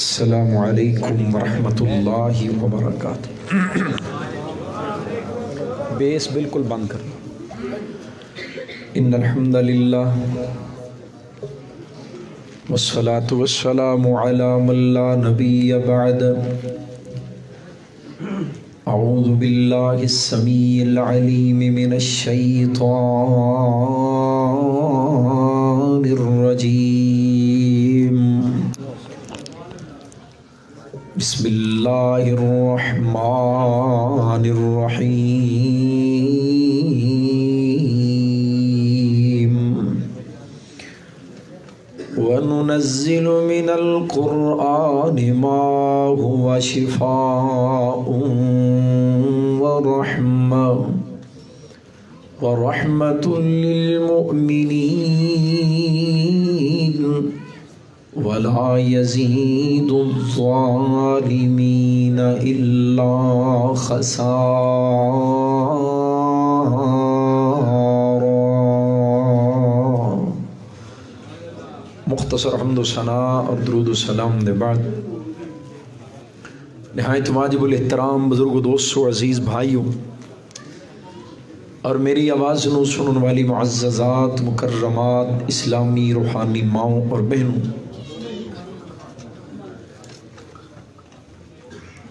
السلام علیکم ورحمۃ اللہ وبرکاتہ۔ بیس بالکل بند کر۔ ان الحمد للہ والصلاة والسلام علی من لا نبی بعد۔ اعوذ باللہ السمیع العلیم من الشیطان الرجیم۔ بسم اللہ الرحمن الرحیم۔ وَنُنَزِّلُ مِنَ الْقُرْآنِ مَا هُوَ شِفَاءٌ وَرَحْمَةٌ لِّلْمُؤْمِنِينَ وَلَا يَزِيدُ الظَّالِمِينَ إِلَّا خَسَارًا۔ مختصر حمد و ثناء اور درود و سلام دے بعد نہایت واجب الاحترام بزرگ دوستو، عزیز بھائیوں اور میری آواز نو سنن والی معززات مکرمات اسلامی روحانی ماؤں اور بہنوں،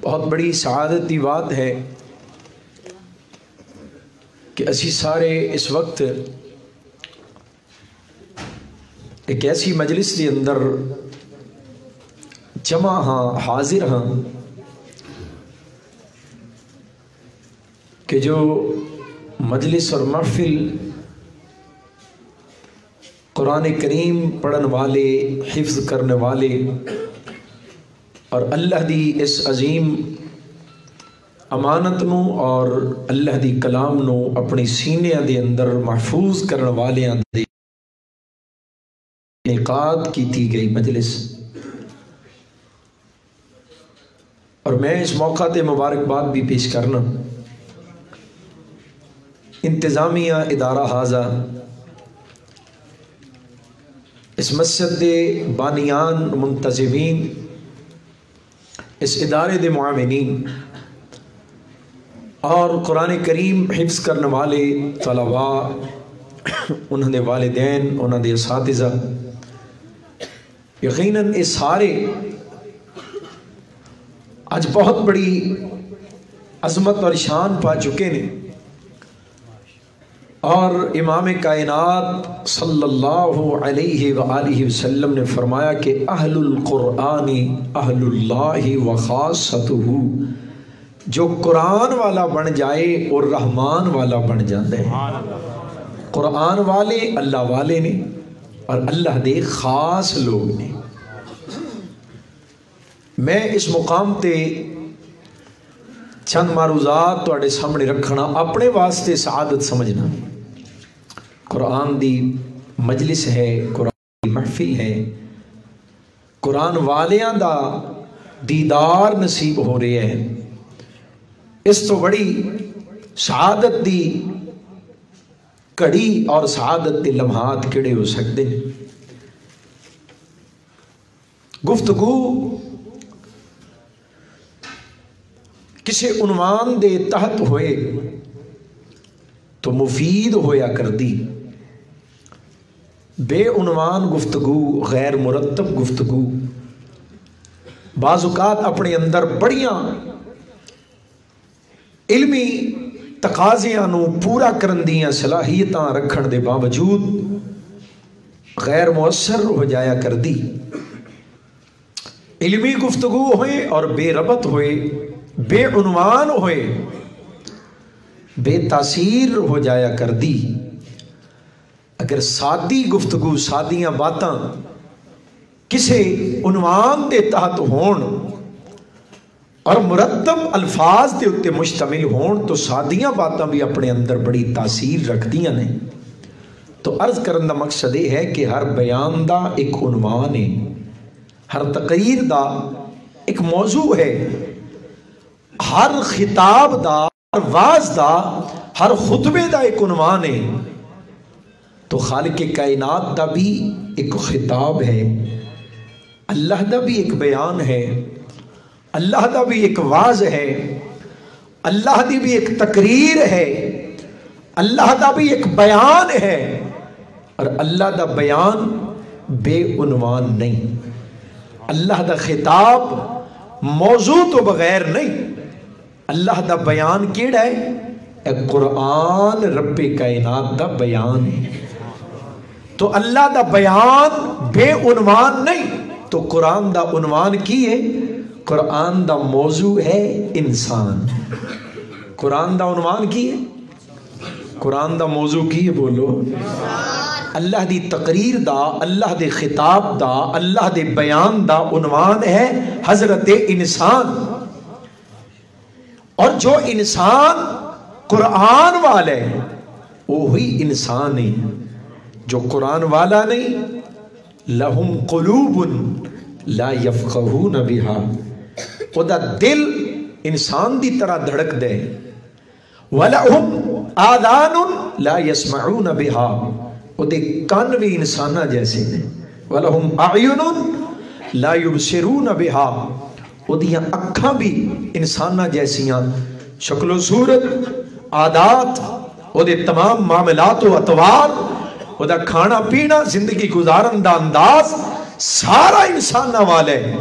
بہت بڑی سعادت کی بات ہے کہ اسی سارے اس وقت ایک ایسی مجلس کے اندر جمع ہاں، حاضر ہاں کہ جو مجلس اور محفل قرآن کریم پڑھن والے، حفظ کرنے والے اور اللہ دی اس عظیم امانت نو اور اللہ دی کلام نو اپنی سینیاں دے اندر محفوظ کرنے والیاں دے انعقاد کی تھی گئی مجلس، اور میں اس موقع تے مبارکباد بھی پیش کرنا انتظامیہ ادارہ حاضہ، اس مسجد دے بانیان منتظمین، اس ادارے دے معاونین اور قرآن کریم حفظ کرنے والے طلباء، انہوں نے والدین، انہوں نے اساتذہ، یقیناً اس سارے آج بہت بڑی عظمت اور شان پا چکے نے، اور امام کائنات صلی اللہ علیہ وآلہ وسلم نے فرمایا کہ اہل القرآن اہل اللہ وخاصتہ، جو قرآن والا بن جائے اور رحمان والا بن جاتا ہے۔ قرآن والے اللہ والے نے اور اللہ دے خاص لوگ نے۔ میں اس مقام تے چند معروضات تواڈے سامنے رکھنا اپنے واسطے سعادت سمجھنا۔ قرآن دی مجلس ہے، قرآن دی محفل ہے، قرآن والیاں دا دیدار نصیب ہو رہے ہیں، اس تو بڑی سعادت دی کڑی اور سعادت دے لمحات کیڑے ہو سکتے ہیں۔ گفتگو کسی عنوان دے تحت ہوئے تو مفید ہویا کر دی، بے عنوان گفتگو، غیر مرتب گفتگو بعض اوقات اپنے اندر بڑیاں علمی تقاضیاں نو پورا کرن دیاں صلاحیتاں رکھن دے باوجود غیر مؤثر ہو جایا کر دی۔ علمی گفتگو ہوئے اور بے ربط ہوئے، بے عنوان ہوئے، بے تاثیر ہو جایا کر دی۔ اگر سادی گفتگو، سادیاں باتاں کسے عنوان دے تحت ہون اور مرتب الفاظ دے اتے مشتمل ہون تو سادیاں باتاں بھی اپنے اندر بڑی تاثیر رکھ دیاں نے۔ تو عرض کرن دا مقصد یہ ہے کہ ہر بیان دا ایک عنوان ہے، ہر تقریر دا ایک موضوع ہے، ہر خطاب دا، ہر واز دا، ہر خطبے دا ایک عنوان ہے۔ تو خالق کائنات دا بھی ایک خطاب ہے، اللہ دا بھی ایک بیان ہے، اللہ دا بھی ایک واز ہے، اللہ دی بھی ایک تقریر ہے، اللہ دا بھی ایک بیان ہے، اور اللہ دا بیان بے عنوان نہیں، اللہ دا خطاب موضوع تو بغیر نہیں، اللہ دا بیان کیڑا ہے؟ اے قرآن رب کائنات دا بیان ہے۔ تو اللہ دا بیان بے عنوان نہیں، تو قرآن دا عنوان کی ہے؟ قرآن دا موضوع ہے انسان۔ قرآن دا عنوان کی ہے؟ قرآن دا موضوع کی ہے؟ بولو۔ اللہ دی تقریر دا، اللہ دے خطاب دا، اللہ دے بیان دا عنوان ہے حضرت انسان۔ اور جو انسان قرآن والا ہے وہی انسان ہے، جو قرآن والا نہیں لہم قلوب لا یفقہون بہا، او دا دل انسان دی طرح دھڑک دے، وَلَهُمْ آذَانٌ لَا يَسْمَعُونَ بِهَا، او دے کان بھی انسانہ جیسے نے، وَلَهُمْ أَعْيُنٌ لَا يُبْصِرُونَ بِهَا، او دیاں اکھاں بھی انسانہ جیسیاں، شکل و صورت، عادات، او دے تمام معاملات و اطوار، او دا کھانا پینا، زندگی گزارن دا انداز سارا انسانہ والا ہے،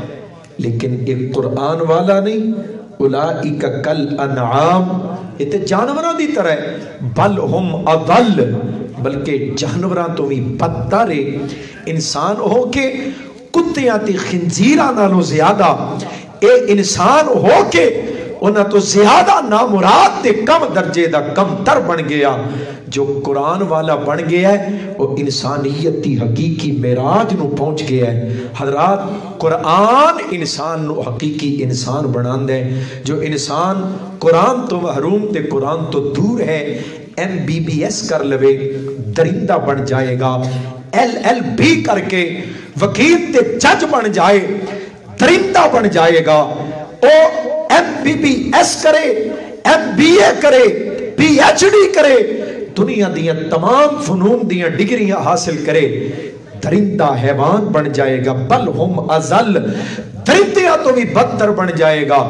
لیکن ایک قرآن والا نہیں۔ اولئک کل انعام، یہ تے جانوراں دی طرح ہے، بل ہم اضل، بلکہ جانوراں تو بھی بدتر ہے۔ انسان ہو کے کتیاں تے خنزیراں نالوں زیادہ، اے انسان ہو کے انہاں تو زیادہ نامراد تے کم درجے دا کم تر بن گیا۔ جو قرآن والا بن گیا ہے وہ انسانیت دی حقیقی معراج نو پہنچ گیا ہے۔ حضرات قرآن انسان نو حقیقی انسان بناندے ہے۔ جو انسان قرآن تو محروم تے قرآن تو دور ہے، MBBS کر لوے درندہ بن جائے گا، LLB کر کے وکیل تے جج بن جائے درندہ بن جائے گا، او MBBS کرے، MBA کرے، PhD کرے، دنیا دیاں تمام فنون دیاں ڈگریاں حاصل کرے، درندہ حیوان بن جائے گا، بل ہم ازل، درندیاں تو بھی بدتر بن جائے گا۔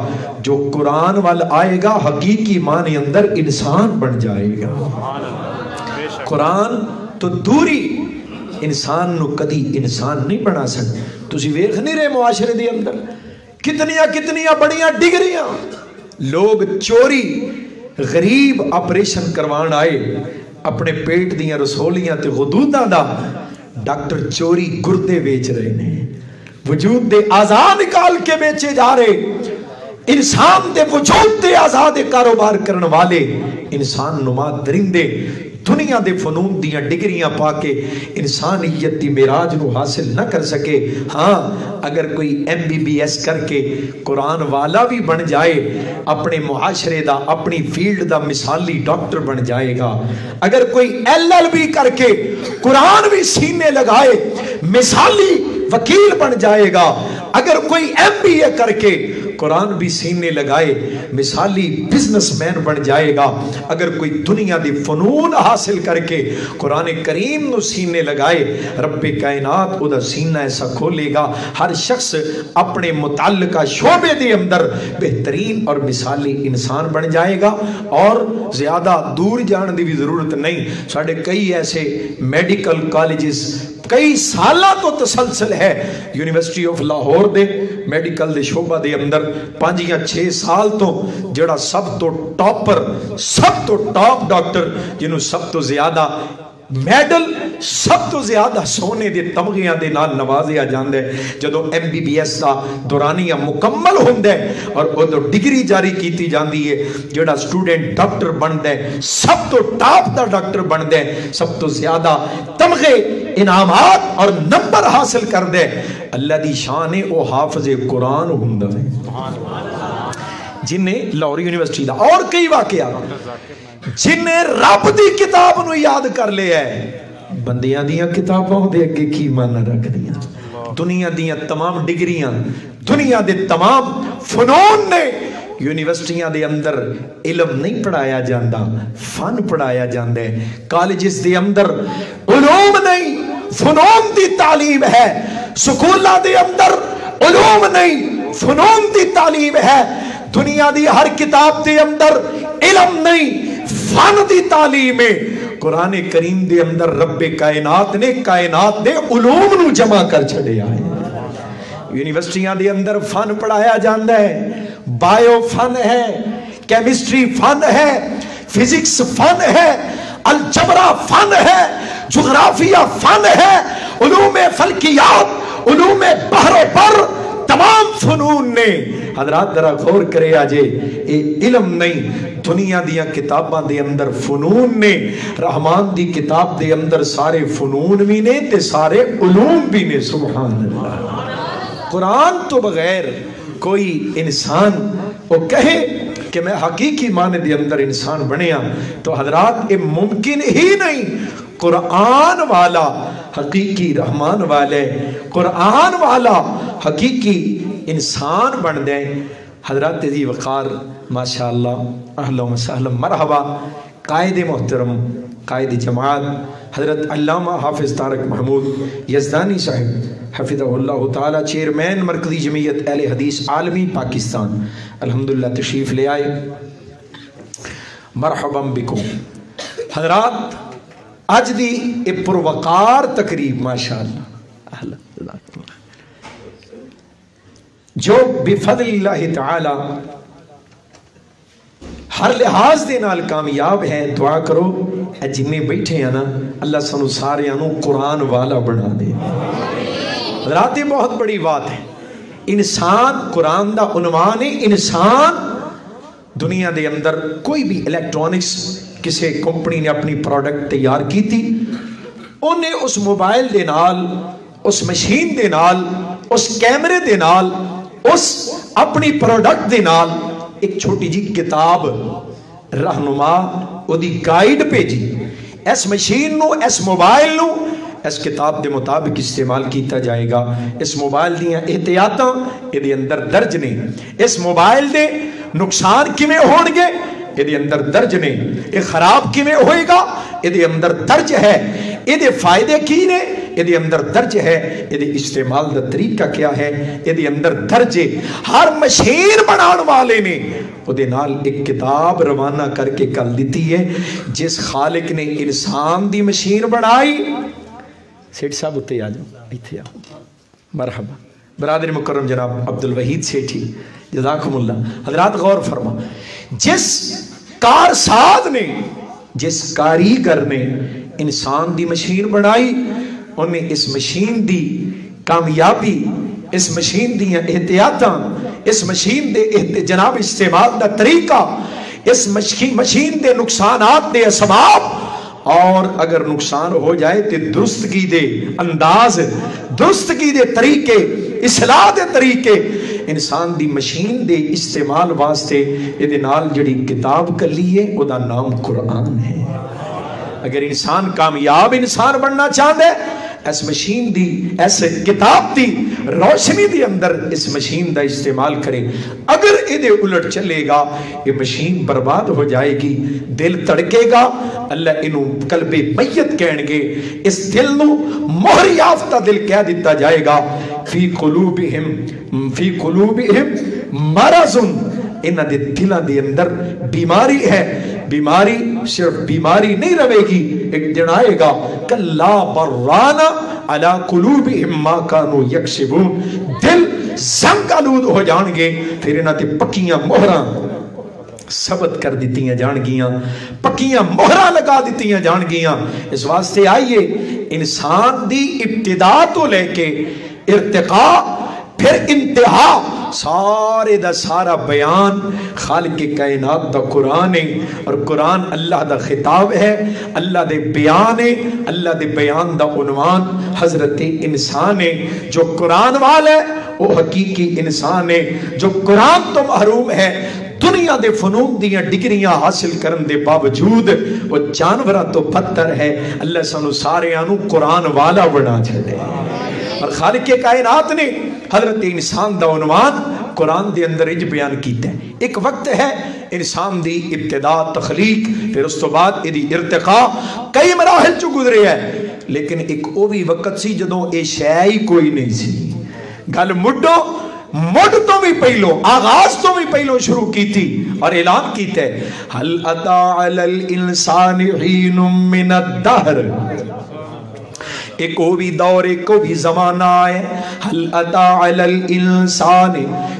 جو قرآن وال آئے گا حقیقی معنی اندر انسان بن جائے گا۔ قرآن تو دوری انسان نو کدی انسان نہیں بنا سکتے۔ تسی ویکھ نہیں رہے معاشرے دے اندر کتنیاں بڑیاں ڈگریاں، لوگ چوری غریب آپریشن کروان آئے، اپنے پیٹ دیاں رسولیاں تے غدوداں دا، ڈاکٹر چوری گردے بیچ رہے ہیں، وجود دے آزاد نکال کے بیچے جا رہے، انسان دے وجود دے آزاد کاروبار کرن والے انسان نما درندے دنیا دے فنون دیاں ڈگریاں پا کے انسانیت دی معراج نو حاصل نہ کر سکے۔ ہاں اگر کوئی MBBS کر کے قرآن والا بھی بن جائے، اپنے معاشرے دا اپنی فیلڈ دا مثالی ڈاکٹر بن جائے گا، اگر کوئی LLB کر کے قرآن بھی سینے لگائے مثالی وکیل بن جائے گا، اگر کوئی MBA کر کے قرآن بھی سینے لگائے مثالی بزنس مین بن جائے گا، اگر کوئی دنیا دی فنون حاصل کر کے قرآن کریم نو سینے لگائے، رب کائنات او دا سینہ ایسا کھولے گا، ہر شخص اپنے متعلقہ شعبے دے اندر بہترین اور مثالی انسان بن جائے گا۔ اور زیادہ دور جان دی بھی ضرورت نہیں، ساڑھے کئی ایسے میڈیکل کالجز کئی سالہ تو تسلسل ہے، یونیورسٹی آف لاہور دے میڈیکل دے شعبہ دے اندر 5 یا 6 سال تو جڑا سب تو ٹاپر، سب تو ٹاپ ڈاکٹر، جنہوں سب تو زیادہ میڈل، سب تو زیادہ سونے دے تمغیاں دے نال نوازیا جاندے، جدو MBBS دا دورانیہ مکمل ہوندے اور ادو ڈگری جاری کیتی جاندی ہے، جڑا سٹوڈنٹ ڈاکٹر بندے سب تو ٹاپ دا ڈاکٹر بندے، سب تو زیادہ تمغے، انعامات اور نمبر حاصل کر دے، اللہ دی شان ہے او حافظ قرآن ہوندہ ہے، جنہیں لاہور یونیورسٹی دا اور کئی واقعہ جنہیں رب دی کتاب نو یاد کر لے ہے، بندیاں دیاں کتابوں دے اگے کی مانا رکھ دیاں، دنیا دیاں تمام ڈگریاں، دنیا دے تمام فنون نے یونیورسٹیاں دے اندر علم نہیں پڑھایا جاندہ، فن پڑھایا جاندے، کالجز دے اندر علوم نہیں فنون دی تعلیم ہے، سکولہ دے اندر علوم نہیں فنون دی تعلیم ہے. دنیا دی ہر کتاب دے اندر علم نہیں فن دی تعلیم ہے. قرآن کریم دے اندر رب کائنات نے کائنات دے علوم نو جمع کر چھڑے آئے. یونیورسٹیاں دے اندر فن پڑھایا جاندہ ہے, بائیو فن ہے, کیمسٹری فن ہے, فزکس فن ہے, الجبرا فن ہے, جغرافیہ فن ہے, علوم فلکیات, علوم بحر و بر, تمام فنون نے. حضرات ذرا غور کرے آجے, علم نہیں دنیا دیاں کتاباں دے اندر فنون نے. رحمان دی کتاب دے اندر سارے فنون بھی نے تے سارے علوم بھی نے. سبحان اللہ. قرآن تو بغیر کوئی انسان وہ کہے کہ میں حقیقی معنی دے اندر انسان بنیا تو حضرات یہ ممکن ہی نہیں. قرآن والا حقیقی رحمان والے, قرآن والا حقیقی انسان بن دیں. حضرات ذی وقار ماشاءاللہ, اہلا و سہلا, مرحبا. قائد محترم, قائد جماعت حضرت علامہ حافظ طارق محمود یزدانی صاحب حفظہ اللہ تعالی, چیئرمین مرکزی جمعیت اہل حدیث عالمی پاکستان, الحمدللہ تشریف لے آئے. مرحبا بکم. حضرات اج دی اے پروقار تقریب ماشاءاللہ جو بفضل اللہ تعالی ہر لحاظ دے نال کامیاب ہے. دعا کرو جنہیں بیٹھے ہیں نا اللہ سانو سارے انو قرآن والا بنا دے. حضرات یہ بہت بڑی بات ہے. انسان قرآن دا عنوان ہے. انسان دنیا دے اندر کوئی بھی الیکٹرونکس کسی کمپنی نے اپنی پروڈکٹ تیار کی تھی, انہیں اس موبائل دے نال, اس مشین دے نال, اس کیمرے دے نال, اس اپنی پروڈکٹ دے نال ایک چھوٹی جی کتاب رہنما دی گائیڈ بھیجی. اس مشین نو, اس موبائل نو اس کتاب دے مطابق استعمال کیتا جائے گا. اس موبائل دیاں احتیاطاں یہ اندر درج نے, اس موبائل دے نقصان کیویں ہون گے یہ اندر درج نے, یہ خراب کیویں ہوئے گا یہ اندر درج ہے, یہ فائدے کی نے یہ اندر درج ہے, یہ استعمال دا طریقہ کیا ہے یہ اندر درج ہے. ہر مشین بنان والے نے وہ دے نال ایک کتاب روانہ کر کے کل دیتی ہے. جس خالق نے انسان دی مشین بنائی, سیٹھ صاحب اتے آ جاؤ, ایتھے آؤ, مرحبا. برادر مکرم جناب عبدالوحید سیٹھی جزاکم اللہ. حضرات غور فرما, جس کارساز نے, جس کاریگر نے انسان دی مشین بنائی, انہیں اس مشین دی کامیابی, اس مشین دی احتیاطاں, اس مشین دے جناب استعمال دا طریقہ, اس مشین دے نقصانات دے اسباب, اور اگر نقصان ہو جائے تو درستگی دے انداز, درستگی دے طریقے, اصلاح دے طریقے. انسان دی مشین دے استعمال واسطے یہ نال جڑی کتاب کلی ہے او دا نام قرآن ہے. اگر انسان کامیاب انسان بننا چاہتا ہے, اس مشین دی, اس کتاب دی روشنی دی اندر اس مشین دا استعمال کرے. اگر یہ الٹ چلے گا یہ مشین برباد ہو جائے گی, دل تڑکے گا. اللہ انہوں قلب میت کہن گے, اس دل نو مہر یافتہ دل کہہ دیتا جائے گا. فی قلوبہم مرضن, انہاں دے دلاں دے اندر بیماری ہے. بیماری صرف بیماری نہیں رہے گی, ایک دن آئے گا کلا برانا علی قلوبہم ما کانوا یکسبون, دل زنگ آلود ہو جان گے. پھر انہاں تے پکیاں مہراں ثبت کر دیتیاں جان گیاں, پکیاں مہراں لگا دیتیاں جان گیاں. اس واسطے آئیے انسان دی ابتدا تو لے کے ارتقاء پھر انتہا, سارے دا سارا بیان خالق کائنات دا قرآن ہے. اور قرآن اللہ دا خطاب ہے, اللہ دے بیان ہے, اللہ دے بیان دا عنوان حضرت انسان ہے. جو قرآن والا ہے وہ حقیقی انسان ہے. جو قرآن تو محروم ہے, دنیا دے فنون دیاں ڈگریاں حاصل کرن دے باوجود وہ جانوراں تو بدتر ہے. اللہ سانو سارے آنو قرآن والا بنا چھڑے. اور خالق کائنات نے حضرت انسان دا عنوان قرآن دے اندر اج بیان کیتا ہے. ایک وقت ہے انسان دی ابتدا تخلیق, پھر اس تو بعد ایدی ارتقاء, کئی مراحل چو گزرے ہے. لیکن ایک او بھی وقت سی جدوں اے شے ہی کوئی نہیں سی. گل مڈو مڈ تو بھی پہلو آغاز تو بھی پہلو شروع کی تھی اور اعلان کیتا ہے حل اتا علی الانسان حین من الدہر، ایک کو بھی دور ایک کو بھی زمانہ ہے. حل اتا علی الانسان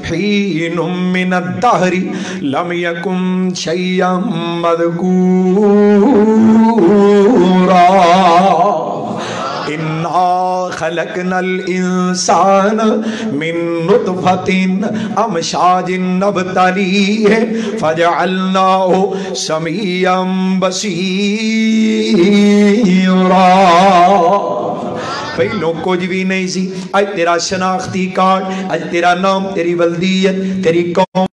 حین من الدہر لم یکن شیئا مذکورا اِنَّا خَلَقْنَا الْإِنسَانَ مِن نُطْفَةٍ أَمْشَاجٍ نَبْتَلِيهِ فَجَعَلْنَاهُ سَمِيعًا بَصِيرًا. پہلوں کچھ بھی نہیں سی، آج تیرا شناختی کارڈ، آج تیرا نام، تیری ولدیت، تیری قوم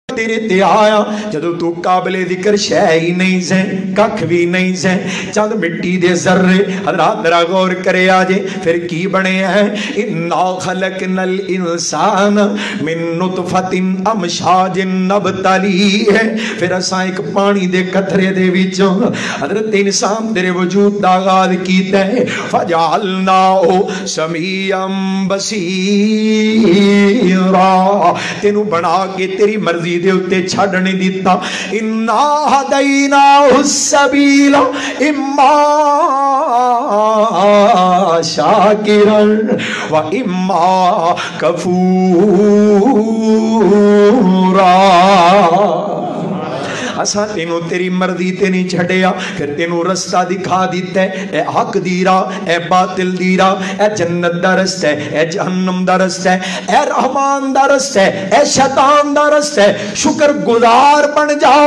تیرے تے آیا جدو تو قابل ذکر شے ہی نہیں سیں، ککھ بھی نہیں سیں، چند مٹی دے ذرے. حضرات ذرا غور کرے آجے پھر کی بنے ہیں اِنَّا خَلَقْنَا الْإِنسَانَ مِن نُطْفَةٍ أَمْشَاجٍ نَبْتَلِيهِ. پھر اساں ایک پانی دے قطرے دے وچوں حضرت انسان تیرے وجود دا آغاز کیتا ہے فَجَعَلْنَاهُ سَمِيعًا بَصِيرًا. تینوں بنا کے تیری مرضی دے اتے چھڑ نہیں دیتا. اِنَّا هَدَيْنَاهُ السَّبِيلَ اِمَّا شَاكِرًا وَإِمَّا كَفُورًا. اساں تینوں تیری مرضی تے نہیں چھڑیا، پھر تینوں رستہ دکھا دیتا ہے، اے حق دی راہ، اے باطل دی راہ، اے جنت دا رستہ ہے، اے جہنم دا رستہ ہے، اے رحمان دا رستہ ہے، اے شیطان دا رستہ ہے. شکر گزار بن جا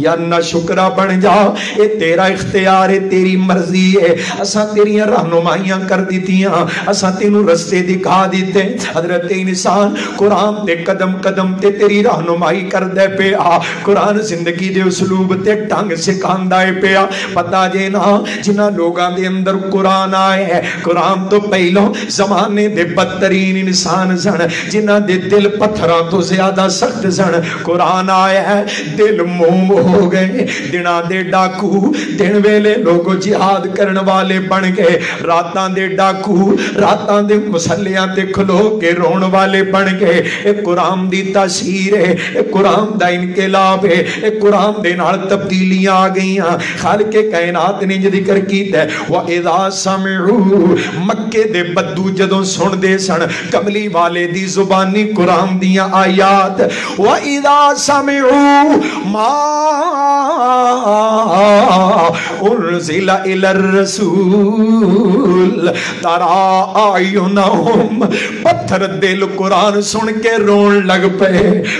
یا نہ شکرہ بن جا، اے تیرا اختیار ہے، تیری مرضی ہے. اساں تیریاں رہنمائیاں کر دیتیاں، اساں تینوں رستے دکھا دیتے. حضرت انسان قرآن تے قدم قدم تے تیری رہنمائی کر دے پہ آ. قرآن زندگی دے اسلوب تے ٹنگ سکھاندا ہے پیا. پتا جے نا جنہاں لوگاں دے اندر قرآن آئے ہے، قرآن تو پہلوں زمانے دے بدترین انسان سن، جنہاں دے دل پتھراں تو زیادہ سخت سن. قرآن آئے ہے دل موم ہو گئے، دناں دے ڈاکو دن ویلے لوگوں جہاد کرن والے بن گئے، راتاں دے ڈاکو راتاں دے مسلیاں تے کھلو کے رون والے بن گئے. اے قرآن دی تاثیر ہے، اے قرآن دا انقلاب ہے، اے قرآن دے نال تبدیلیاں آ گئیاں. خالق کائنات نے ذکر کیتا ہے وَإِذَا سَمِعُوا، مکے دے بدو جدوں سن دے سن کملی والے دی زبانی قرآن دیاں آیات. وَإِذَا سَمِعُوا مَا أُنزِلَ إِلَى الرَّسُولِ تَرَى أَعْيُنَهُمْ، پتھر دل قرآن سن کے رون لگ پے،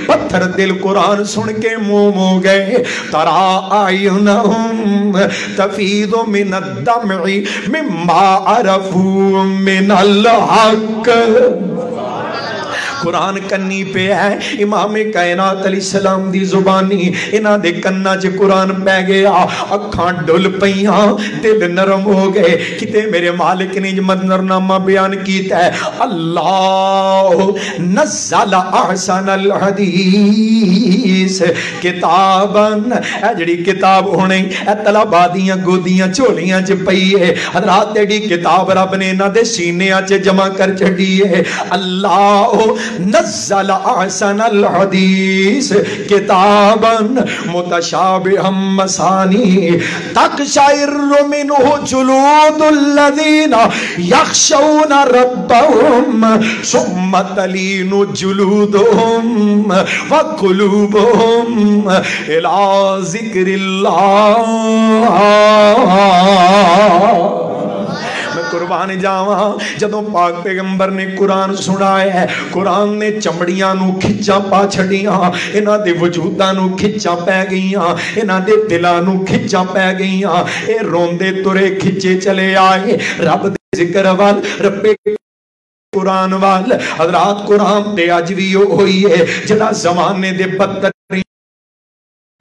پتھر دل قرآن سن کے موم ہو گئے. تَرَى أَعْيُنَهُمْ تَفِيضُ مِنَ الدَّمْعِ مِمَّا عَرَفُوا مِنَ الْحَقِّ. قرآن کنی پہ ہے، امام کائنات علیہ السلام دی زبانی انہاں دے کناں چ قرآن پہ گیا، اکھاں ڈل پیاں، دل نرم ہو گئے. کتے میرے مالک نے منظرنامہ بیان کیتا ہے اللہ نزل احسن الحدیث کتاباً. اے جڑی کتاب ہونے اے طلباء دیاں گودیاں چولیاں چ پئی ہے. حضرات ایڈی کتاب رب نے انہاں دے سینیاں چ جمع کر چھڈی ہے. اللہ نزل احسن الحدیث کتابا متشابہا مثانی تقشعر منہ جلود الذین یخشون ربهم ثم تلین جلودهم وقلوبهم الی ذکر اللہ. قربان جاواں جدوں پاک پیغمبر نے قرآن سنایا ہے، قرآن نے چمڑیاں نو کھچاں پا چھڑیاں، انہاں دے وجوداں نو کھچاں پہ گئیاں، انہاں دے دلاں نو کھچاں پہ گئیاں. اے روندے ترے کھچے چلے آئے رب دے ذکر وال، رب قرآن وال. حضرات قرآن تے اج وی ہوئی ہے جڑا زمانے دے بدترین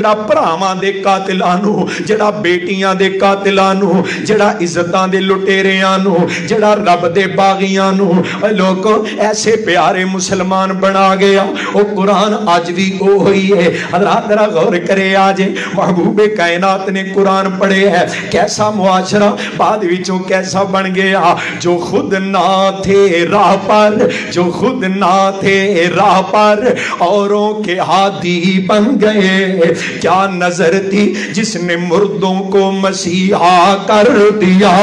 جڑا بھراواں دے قاتلاں نو، جڑا بیٹیاں دے قاتلاں نو، جڑا عزتاں دے لٹیریاں نو، جڑا رب دے باغیاں نو لوگوں ایسے پیارے مسلمان بنا گیا. او قرآن آج بھی وہی ہے. حضرات ذرا غور کرے آج محبوب کائنات نے قرآن پڑھے ہے، کیسا معاشرہ بعد وچوں کیسا بن گیا. جو خود نہ تھے راہ پر، جو خود نہ تھے راہ پر، اوروں کے ہادی بن گئے. کیا نظر تھی جس نے مردوں کو مسیحا کر دیا.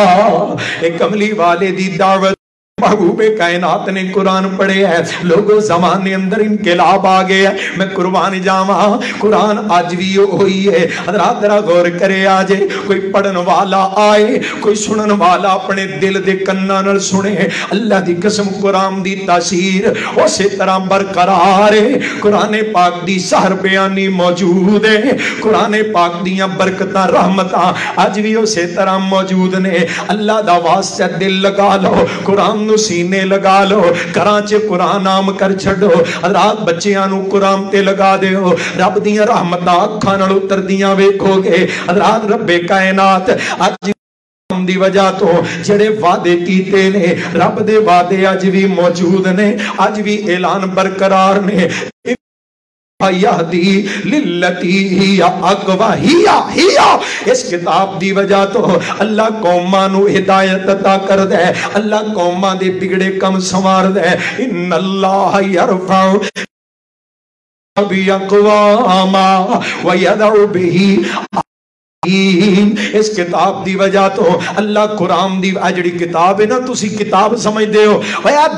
ایک کملی والے دی دعوت محبوب کائنات نے قرآن پڑھے ہے. لوگوں زمانے اندر انقلاب آ گیا ہے. میں قربان جاواں قرآن آج بھی ہوئی ہے. حضرات ذرا غور کرے آج کوئی پڑھن والا آئے، کوئی سنن والا اپنے دل دے کناں نال سنے. اللہ دی قسم قرآن دی تاثیر اسی طرح برقرار ہے. قرآن پاک دی سحر بیانی موجود ہے. قرآن پاک دیاں برکتاں رحمتاں آج بھی اسی طرح موجود نے. اللہ دا واسطہ دل لگا لو، قرآن نو سینے لگا لو، کراچ قرآن عام کر چھڑو. حضرات بچیاں نو قرآن تے لگا دیو، رب دیاں رحمتاں اکھاں نال اتردیاں ویکھو گے. حضرات رب کائنات اج دی وجہ تو جڑے وعدے کیتے نے، رب دے وعدے اج بھی موجود نے، اج بھی اعلان برقرار نے. یہدی للتی ہی اقوا ہی اس کتاب دی وجہ تو اللہ قوماں نو ہدایت عطا کر دے، اللہ قوماں دے بگڑے کم سنوار دے. ان اللہ یرفع باقواما ویدع بہ. اس کتاب دی وجہ تو اللہ قرآن دی اجڑی کتاب ہے نا، تسی کتاب سمجھ دے ہو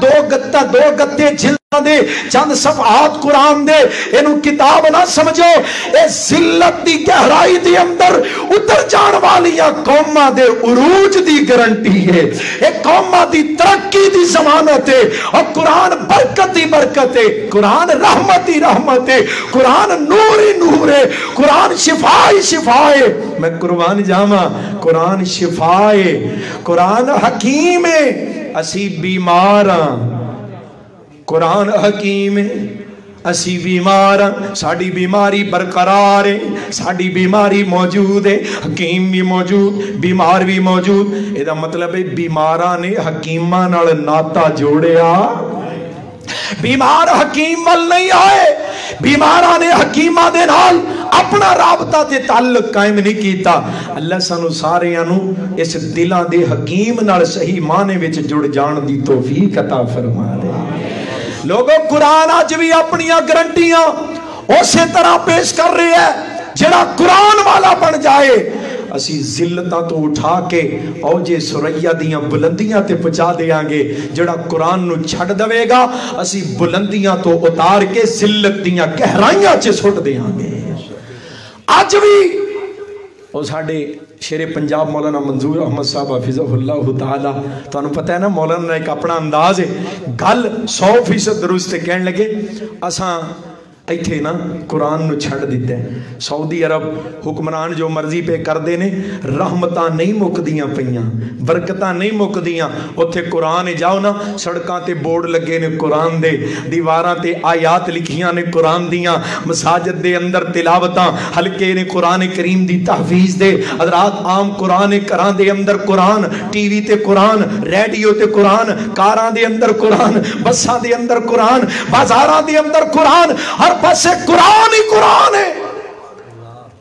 دو گتے جلد دے چند صفحات قرآن دے، انہوں کتاب نہ سمجھو. اے ذلت دی گہرائی دی اندر اتر جان والیاں قوماں دے عروج دی گارنٹی ہے. اے قوماں دی ترقی دی ضمانت ہے. اور قرآن برکت دی برکت ہے، قرآن رحمت دی رحمت ہے، قرآن نور ہی نور ہے، قرآن شفا ہی شفا ہے. میں قربان جاواں قرآن شفا ہے، قرآن حکیم ہے. اسی بیمار ہاں، قرآن حکیم ہے، اسی بیمار ہاں، ساڑی بیماری برقرار ہے، ساڑی بیماری موجود ہے. حکیم بھی موجود، بیمار بھی موجود. یہ مطلب ہے بیماراں نے حکیماں نال ناتا جوڑیا. بیمار حکیم وال نہیں آئے، بیماراں نے حکیماں دے نال اپنا رابطہ تے تعلق قائم نہیں کیتا. اللہ سانو ساریاں نو اس دلاں دے حکیم نال صحیح معنی وچ جڑ جان دی توفیق عطا فرما دے. لوگوں قرآن آج بھی اپنی گارنٹیاں اسی طرح پیش کر رہے ہیں. جڑا قرآن والا بن جائے اسی ذلتاں تو اٹھا کے اوجے سریا دیاں بلندیاں تے پہنچا دیاں گے. جڑا قرآن نو چھڑ دوے گا اسی بلندیاں تو اتار کے ذلت دیاں گہرائیاں چے سٹ دیاں گے. آج بھی وہ ساڑھے شیر پنجاب مولانا منظور احمد صاحب حفظہ اللہ تعالی، تو انہوں پتہ ہے نا مولانا ایک اپنا انداز ہے، گل 100% درست کہنے لگے اساں ایتھے نا قرآن نو چھڑ دیتے ہیں. سعودی عرب حکمران جو مرضی پہ کر دینے، رحمتاں نہیں مک دیاں پئیاں، برکتاں نہیں مک دیاں. اتھے قرآن جاؤ نا، سڑکاں تے بورڈ لگے نے قرآن دے، دیواراں تے آیات لکھیاں نے قرآن دیاں، مساجد دے اندر تلاوتاں، حلقے نے قرآن کریم دی تحفیظ دے. حضرات عام قرآن کران دے اندر قرآن، ٹی وی تے قرآن، ریڈیو تے قرآن، کاراں دے اندر قرآن، بساں دے اندر قرآن، بازاراں دے اندر قرآن، ہر پاسے قرآن ہی قرآن ہے.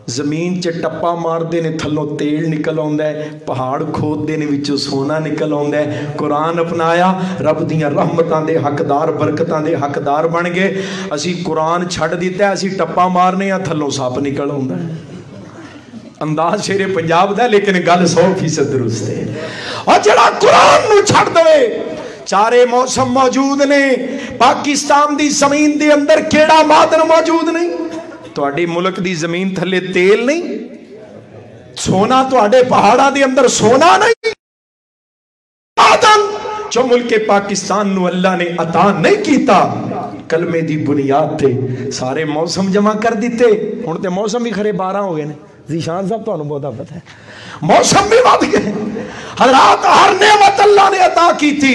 زمین چ ٹپا مار دے نے تھلوں تیل نکل آندا ہے، پہاڑ کھود دے نے وچوں سونا نکل آندا ہے. قرآن اپنایا، رب دیاں رحمتاں دے حقدار، برکتاں دے حقدار بن گئے. اسی قرآن چھڑ دیتا ہے، اسی ٹپا مارنے یا تھلوں سپ نکل آندا ہے. انداز شیر پنجاب دا لیکن گل 100% درست ہے. اور جڑا قرآن نو چھڑ دوے، چارے موسم موجود نے. پاکستان دی زمین دے اندر کیڑا معدن موجود نہیں. تواڈے ملک دی زمین تھلے تیل نہیں، سونا تواڈے پہاڑاں دے اندر سونا نہیں. معدن جو ملک پاکستان نو اللہ نے عطا نہیں کیتا، کلمے دی بنیاد تے سارے موسم جمع کر دیتے. ہن تے موسم بھی خرے 12 ہو گئے نے. ذیشان صاحب تانوں بہت پتہ ہے موسم بھی ود گئے. حضرات ہر نعمت اللہ نے عطا کی تھی،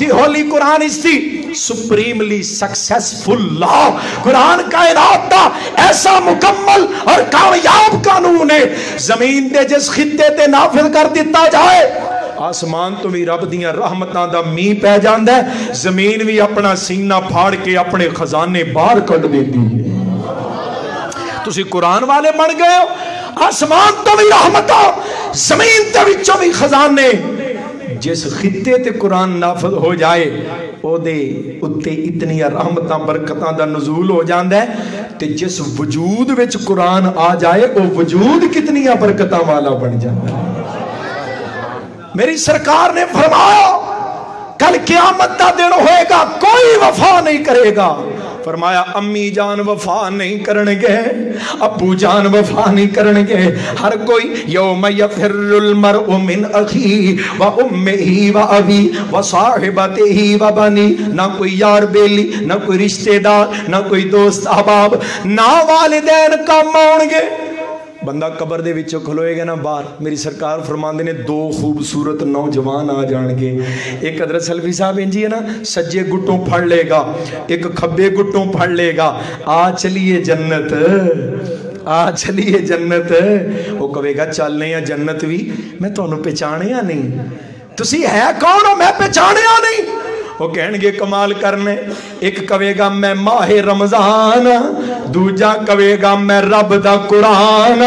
دی ہولی قرآن اس دی سپریملی سکسیسفل لا، قرآن کائنات دا ایسا مکمل اور کامیاب قانون ہے، زمین دے جس خطے تے نافذ کر دیتا جائے آسمان تو بھی رب دیاں رحمتاں دا می پہ جاندا ہے، زمین بھی اپنا سینہ پھاڑ کے اپنے خزانے باہر کڈ دیتی ہے۔ تسی قرآن والے بن گئے ہو، آسمان تو بھی رحمتاں، زمین تے وچوں بھی خزانے۔ جس خطے تے قرآن نافذ ہو جائے او دے اتے اتنی رحمتاں برکتاں دا نزول ہو جاندا ہے، تے جس وجود وچ قرآن آ جائے او وجود کتنی برکتاں والا بن جاندا ہے۔ میری سرکار نے فرمایا کل قیامت دا دن ہوئے گا، کوئی وفا نہیں کرے گا۔ فرمایا امی جان وفا نہیں کرنگے، ابو جان وفا نہیں کرنگے، ہر کوئی یوم یفر المرء من اخی و امہی و ابی و صاحبتہی و بنی، نہ کوئی یار بیلی، نہ کوئی رشتہ دار، نہ کوئی دوست احباب، نہ والدین کام آنگے۔ بندہ قبر دے وچوں کھلوئے گا نا باہر، میری سرکار فرماندے نے دو خوبصورت نوجوان آ جان گے، ایک حضرت سلفی صاحب انجی ہے نا سجے گٹوں پھڑ لے گا، ایک کھبے گٹوں پھڑ لے گا، آ چلیے جنت، آ چلیے جنت۔ وہ کہے گا چل نہیں جنت بھی، میں تو انہوں پہچانیا نہیں، تسی ہے کون ہو میں پہچانیا نہیں۔ وہ کہیں گے کمال کرنے، ایک کہے گا میں ماہ رمضان، دوجا کہے گا میں رب دا قرآن۔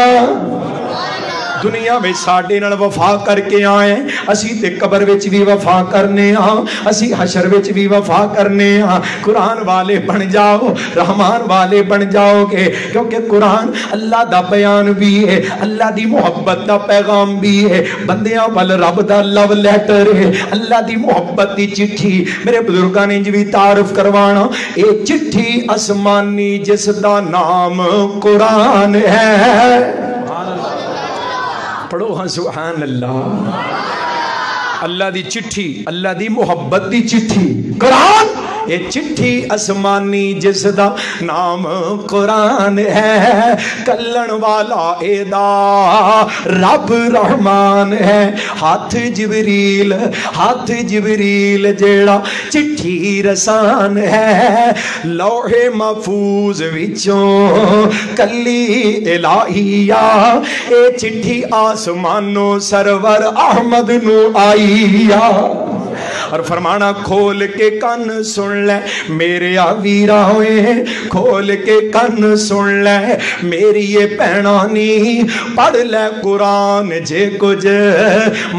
دنیا میں ساڑھے نال وفا کر کے آئے، اسی تے قبر وچ بھی وفا کرنے ہاں، اسی حشر وچ بھی وفا کرنے ہاں۔ قرآن والے بن جاؤ، رحمان والے بن جاؤ گے، کیونکہ قرآن اللہ دا بیان بھی ہے، اللہ دی محبت دا پیغام بھی ہے، بندیاں وال رب دا لو لیٹر ہے، اللہ دی محبت دی چٹھی۔ میرے بزرگاں نے بھی تعارف کروانا، اے چٹھی آسمانی جس دا نام قرآن ہے۔ پڑھو ہاں سبحان اللہ۔ اللہ دی چٹھی، اللہ دی محبت دی چٹھی قرآن، یہ چٹھی آسمانی جس دا نام قرآن ہے، کلن والا اے دا رب رحمان ہے، ہاتھ جبریل جیڑا چٹھی رسان ہے، لوح محفوظ وچوں کلی الہیہ، اے چٹھی آسمانوں سرور احمد نو آئی۔ اور فرمانا کھول کے کن سن لے میرے آویرہ ہوئے، کھول کے کن سن لے میری یہ پہنانی، پڑھ لے قرآن جے کچھ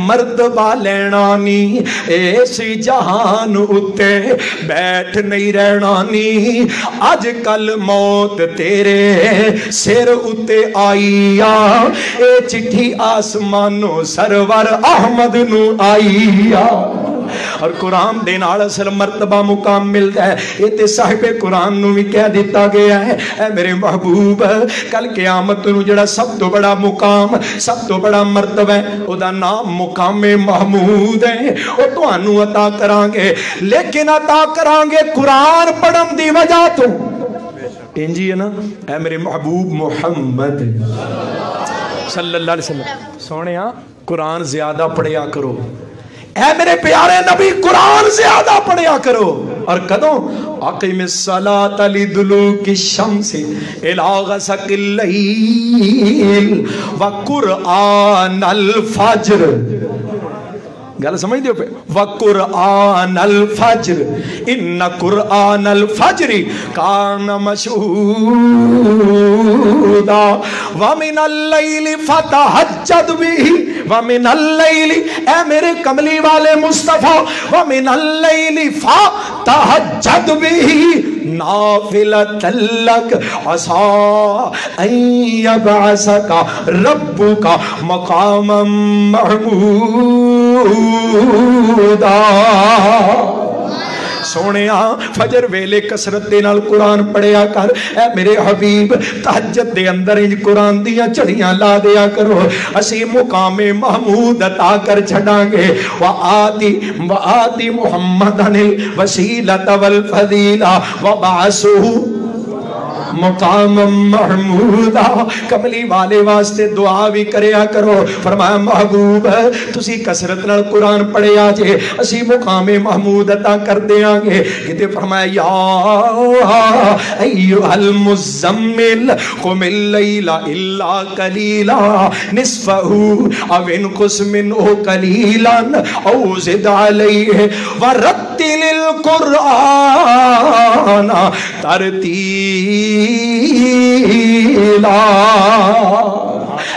مرتبہ لینانی، ایسی جہان اتے بیٹھ نہیں رہنانی، آج کل موت تیرے سر اتے آئی، اے چٹھی آسمانوں سرور احمد نو آئی۔ اور قرآن دے نال اصل مرتبہ مقام ملتا ہے، یہ تے صاحب قرآن نو بھی کہہ دیتا گیا ہے، اے میرے محبوب کل قیامت نو جڑا سب تو بڑا مقام، سب تو بڑا مرتبہ ہے، او دا نام مقام محمود ہے، او تو انو عطا کرانگے، لیکن عطا کرانگے قرآن پڑھن دی وجہ تو انجی ہے نا، اے میرے محبوب محمد صلی اللہ علیہ وسلم سونے ہاں قرآن زیادہ پڑھیا کرو، اے میرے پیارے نبی قرآن زیادہ پڑھیا کرو۔ اور کدوں اقیم الصلاۃ لدلوک الشمس الی غسق اللیل وقرآن الفجر، گل سمجھ دیو پہ، وقرآن الفجر ان قرآن الفجر کان مشہودا ومن اللیل فتہجد بھی، ومن اللیل اے میرے کملی والے مصطفیٰ، ومن اللیل فتہجد بھی نافلۃ لک عسیٰ ان یبعثک ربک مقاما محمودا۔ سونے فجر ویلے کسرت دے نال قرآن پڑھیا کر، اے میرے حبیب تہجد دے اندر انج قرآن دیاں چڑیاں لا دیا کرو، اسی مقام محمود عطا کر چھڑاں گے۔ وآتی محمدن الوسیلۃ والفضیلہ وبعثہ مقام محمودا. کملی والے واسطے دعا بھی کریا کرو. فرمایا محبوب تسی کثرت نال قرآن پڑھیا جے اسی مقام محمود عطا کر دیاں گے. کتے فرمایا یا ایھا المزمل قم اللیل الا قلیلا نصفہ او انقص منہ قلیلا او زد علیہ ورتل القرآن ترتیلا.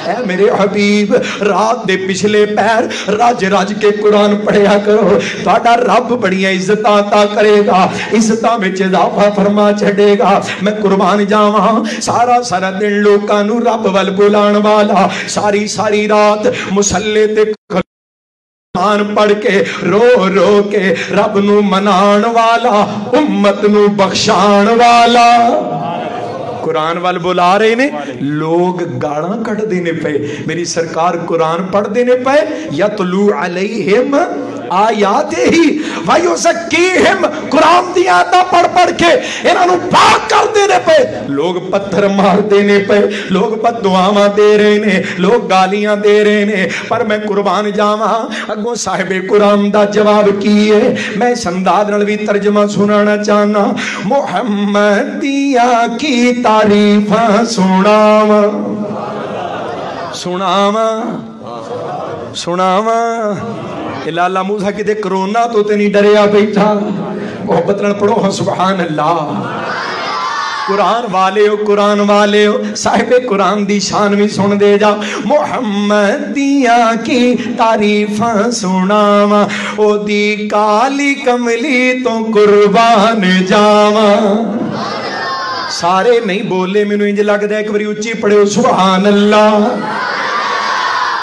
اے میرے حبیب رات دے پچھلے پیر رج رج کے قرآن پڑھیا کرو. تہاڈا رب بڑیاں عزتاں عطا کرے گا, عزتاں وچ اضافہ فرما چھڈے گا. میں قربان جاواں سارا سارا دن لوکاں نوں رب ول بلان والا, ساری ساری رات مصلی تے قرآن پڑھ کے رو رو کے رب نو منان والا, امت نو بخشان والا. قرآن وال بلا رہے نے لوگ گاڑاں کٹ دینے پہ. میری سرکار قرآن پڑھ دینے پہ یتلو علیہم آیات ہی ویزکیہم, قرآن دی آیاتاں پڑھ پڑھ کے انہاں نوں پاک کر دینے پہ لوگ پتھر مار دینے پہ, لوگ بد دعاواں دے رہے نے, لوگ گالیاں دے رہے نے. پر میں قربان جاواں اگوں صاحب قرآن دا جواب کی ہے. میں اس انداز نال بھی ترجمہ سنانا چاہنا. محمدیہ کی تعریفاں سناواں سناواں سناواں. لالا موسیٰ کدے کرونا تو تے نہیں ڈریا بیٹھا. محبت نال پڑھو سبحان اللہ. قرآن والے ہو, قرآن والے ہو, صاحب قرآن دی شان بھی سن دے جا. محمدیہ کی تعریفاں سناواں او دی کالی کملی تو قربان جاواں. سارے نہیں بولے, میں انج لگدا ہے ایک باری اچھی پڑھو سبحان اللہ.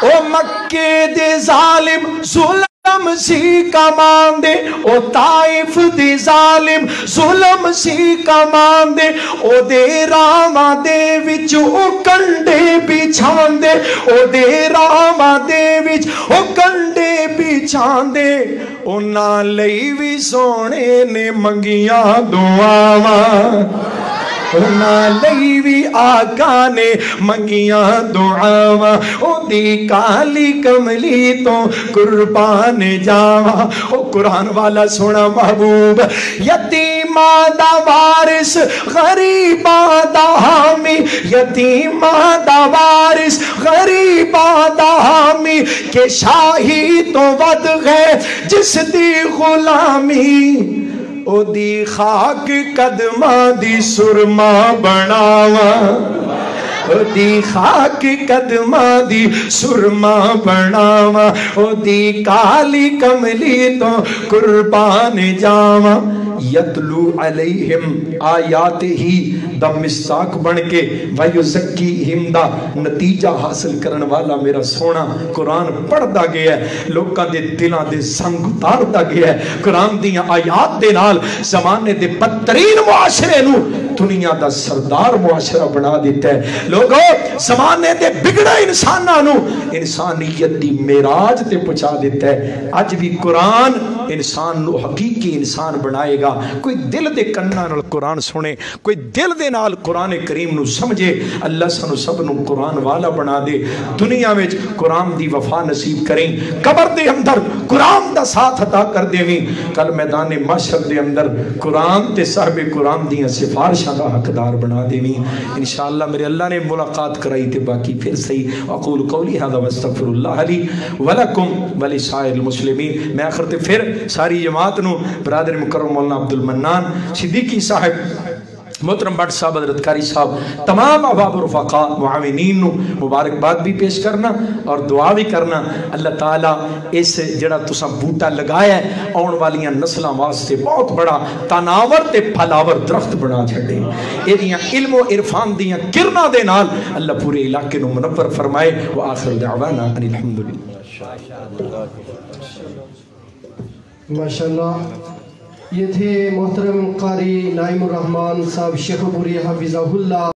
او مکے دے ظالم ظلم سی کمان دے, او طائف دی ظالم ظلم سی کمان دے, او دے راواں دے وچ او کنڈے بچھان دے, او دے راواں دے وچ او کنڈے بچھان دے. انہاں لئی وی سونے نے منگیاں دعاواں, انہاں لئی بھی آقا نے منگیاں دعاواں. او دی کالی کملی تو قربان جاواں. او قرآن والا سونا محبوب یتیماں دا وارث غریباں دا حامی, یتیماں دا وارث غریباں دا حامی کہ شاہی تو ود ہے جس دی غلامی. او دی خاک قدماں دی سرما بناواں, او دی خاک قدماں دی سرما بناواں. او دی کالی کملی تو قربان جاواں. یتلو علیہم آیات ہی دا مصداق بن کے ویزکیہم دا نتیجہ حاصل کرن والا میرا سونا قرآن پڑھدا گیا ہے, لوکاں دے دلاں دے سنگ اتاردا گیا ہے. قرآن دیاں آیات دے نال زمانے دے بدترین معاشرے نو دنیا دا سردار معاشرہ بنا دیتا ہے. لوگوں زمانے دے بگڑے انساناں نو انسانیت دی معراج تے پہنچا دیتا ہے. اج بھی قرآن انسان نو حقیقی انسان بنائے گا. کوئی دل دے کناں نال قرآن سنے, کوئی دل دے نال قرآن کریم نو سمجھے. اللہ سانو سب نو قرآن والا بنا دے. دنیا وچ قرآن دی وفا نصیب کریں, قبر دے اندر قرآن دا ساتھ عطا کر دیویں, کل میدان محشر دے اندر قرآن تے صاحب قرآن دیاں سفارشاں دا حقدار بنا دیویں. انشاءاللہ میرے اللہ نے ملاقات کرائی تے باقی پھر صحیح. اقول قولی ھذا واستغفر اللہ لی ولکم ولسائر المسلمین. میں آخر تے پھر ساری جماعت نو برادر مکرم مولانا عبد المنان صدیقی صاحب, محترم بٹ صاحب, حضرت قاری صاحب, تمام احباب و رفقاء معاونین نو مبارکباد بھی پیش کرنا اور دعا بھی کرنا. اللہ تعالیٰ اس جڑا تساں بوٹا لگایا ہے آن والیاں نسلاں واسطے بہت بڑا تناور تے پھلاور درخت بنا چھڑے. ایدیاں علم و عرفان دیاں کرنا دے نال اللہ پورے علاقے نو منور فرمائے. وآخر دعوانا ان الحمدللہ. ماشاءاللہ. یہ تھے محترم قاری نعیم الرحمن صاحب شیخ پوری حفظہ اللہ.